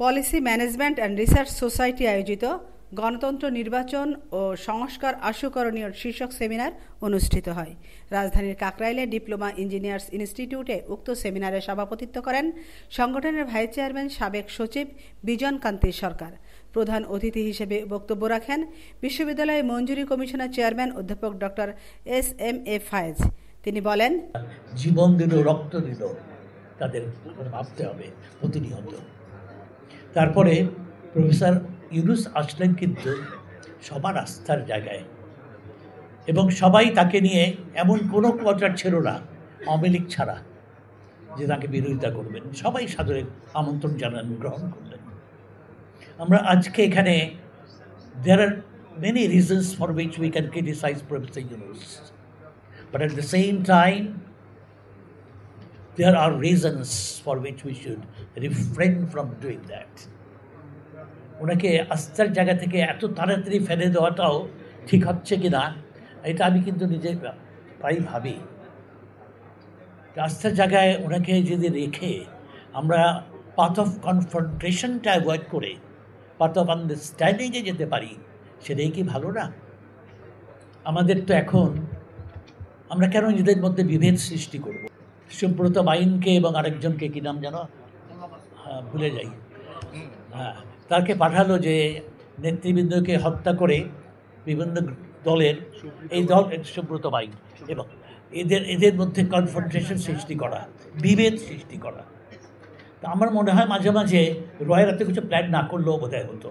Policy management and research society আয়োজিত গণতন্ত্র নির্বাচন ও সংস্কার আশুকরণীয় শীর্ষক সেমিনার অনুষ্ঠিত হয়। রাজধানীর কাকরাইলে ডিপ্লোমা ইঞ্জিনিয়ার্স ইনস্টিটিউটে উক্ত সেমিনারে সভাপতিত্ব করেন সংগঠনের ভাইস চেয়ারম্যান সাবেক সচিব বিজন কান্তি সরকার। প্রধান অতিথি হিসেবে বক্তব্য রাখেন বিশ্ববিদ্যালয় মঞ্জুরি কমিশনের চেয়ারম্যান অধ্যাপক ডক্টর SM-A ফায়েজ। তিনি বলেন, জীবন দিল, রক্ত দিল, তাদের ভাবতে হবে প্রতিনিয়ত। তারপরে প্রফেসর ইউনুস আসলেন কিন্তু সবার আস্থার জায়গায়, এবং সবাই তাকে নিয়ে এমন কোনো কোয়ার্টার ছিল না আওয়ামী লীগ ছাড়া যে তাকে বিরোধিতা করবেন। সবাই সাদরে আমন্ত্রণ জানান, গ্রহণ করলেন। আমরা আজকে এখানে there are many reasons for which we can criticize Professor Yunus, but at the same time there are reasons for which we should refrain from doing that. ওনাকে আস্থার জায়গা থেকে এত তাড়াতাড়ি ফেলে দেওয়াটাও ঠিক হচ্ছে কি না, এটা আমি কিন্তু নিজে প্রায় ভাবি। আস্থার জায়গায় ওনাকে যদি রেখে আমরা পাথ অফ কনফ্রন্টেশনটা অ্যাভয়েড করে পাথ অফ আন্ডারস্ট্যান্ডিংয়ে যেতে পারি, সেটাই কি ভালো না? আমাদের তো এখন আমরা কেন নিজেদের মধ্যে বিভেদ সৃষ্টি করব? সুব্রত বাইনকে এবং আরেকজনকে কী নাম যেন, ভুলে যাই, তাকে পাঠালো যে নেতৃবৃন্দকে হত্যা করে বিভিন্ন দলের, এই দল সুব্রত বাইন, এবং এদের মধ্যে কনফ্রন্টেশন সৃষ্টি করা, বিভেদ সৃষ্টি করা। তা আমার মনে হয় মাঝে মাঝে রয়ের এত কিছু প্ল্যান না করলেও বোধহয় হতো।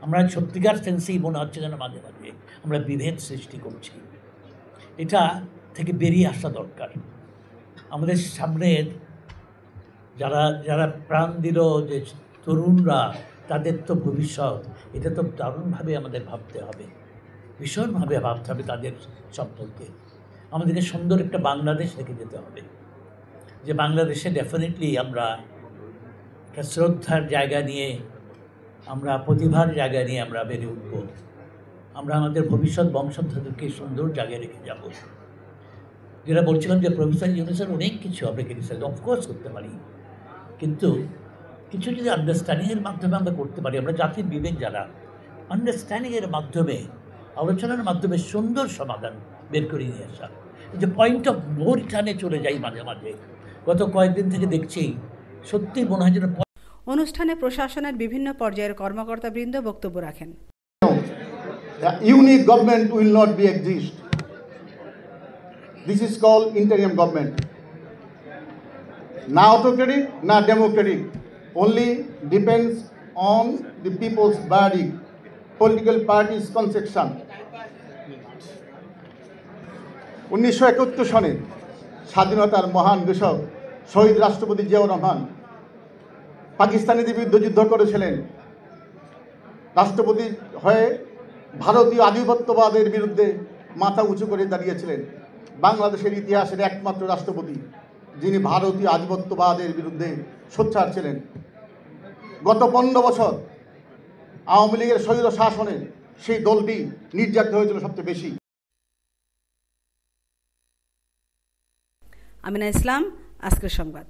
আমরা সত্যিকার সেন্সেই মনে হচ্ছে যেন মাঝে মাঝে আমরা বিভেদ সৃষ্টি করছি। এটা থেকে বেরিয়ে আসা দরকার। আমাদের সামনের যারা যারা প্রাণ দিল, যে তরুণরা, তাদের তো ভবিষ্যৎ, এটা তো দারুণভাবে আমাদের ভাবতে হবে, ভীষণভাবে ভাবতে হবে তাদের সম্পর্কে। আমাদেরকে সুন্দর একটা বাংলাদেশ রেখে যেতে হবে, যে বাংলাদেশে ডেফিনেটলি আমরা একটা শ্রদ্ধার জায়গা নিয়ে, আমরা প্রতিভার জায়গা নিয়ে আমরা বেড়ে উঠব। আমরা আমাদের ভবিষ্যৎ বংশধরদেরকে সুন্দর জায়গায় রেখে যাব। যেটা বলছিলাম যে প্রফেসর ইউনুসের অনেক কিছু আমরা ক্রিটিসাইজ অফকোর্স করতে পারি, কিন্তু কিছু যদি আন্ডারস্ট্যান্ডিংয়ের মাধ্যমে আমরা করতে পারি, আমরা জাতির বিবেক যারা, আন্ডারস্ট্যান্ডিংয়ের মাধ্যমে, আলোচনার মাধ্যমে সুন্দর সমাধান বের করে নিয়ে আসা। যে পয়েন্ট অফ নো রিটার্নে চলে যাই মাঝে মাঝে, গত কয়েকদিন থেকে দেখছি, সত্যি মনে হয় যেন। অনুষ্ঠানে প্রশাসনের বিভিন্ন পর্যায়ের কর্মকর্তাবৃন্দ বক্তব্য রাখেন। Unique government will not be exist. This is called interim government. Now autocratic, now democratic. Only depends on the people's verdict, political parties' conception. 1971 সনে স্বাধীনতার মহান ঘোষক শহীদ রাষ্ট্রপতি জিয়াউর রহমান পাকিস্তানিদের বিরুদ্ধে যুদ্ধ করেছিলেন। রাষ্ট্রপতি হয়ে ভারতীয় আধিপত্যবাদের বিরুদ্ধে মাথা উঁচু করে দাঁড়িয়েছিলেন। বাংলাদেশের ইতিহাসের একমাত্র রাষ্ট্রপতি যিনি ভারতীয় আধিপত্যবাদের বিরুদ্ধে সোচ্চার ছিলেন। গত 15 বছর আওয়ামী লীগের স্বৈর শাসনে সেই দলটি নির্যাতিত হয়েছিল সবচেয়ে বেশি। আমিনা ইসলাম, আজকের সংবাদ।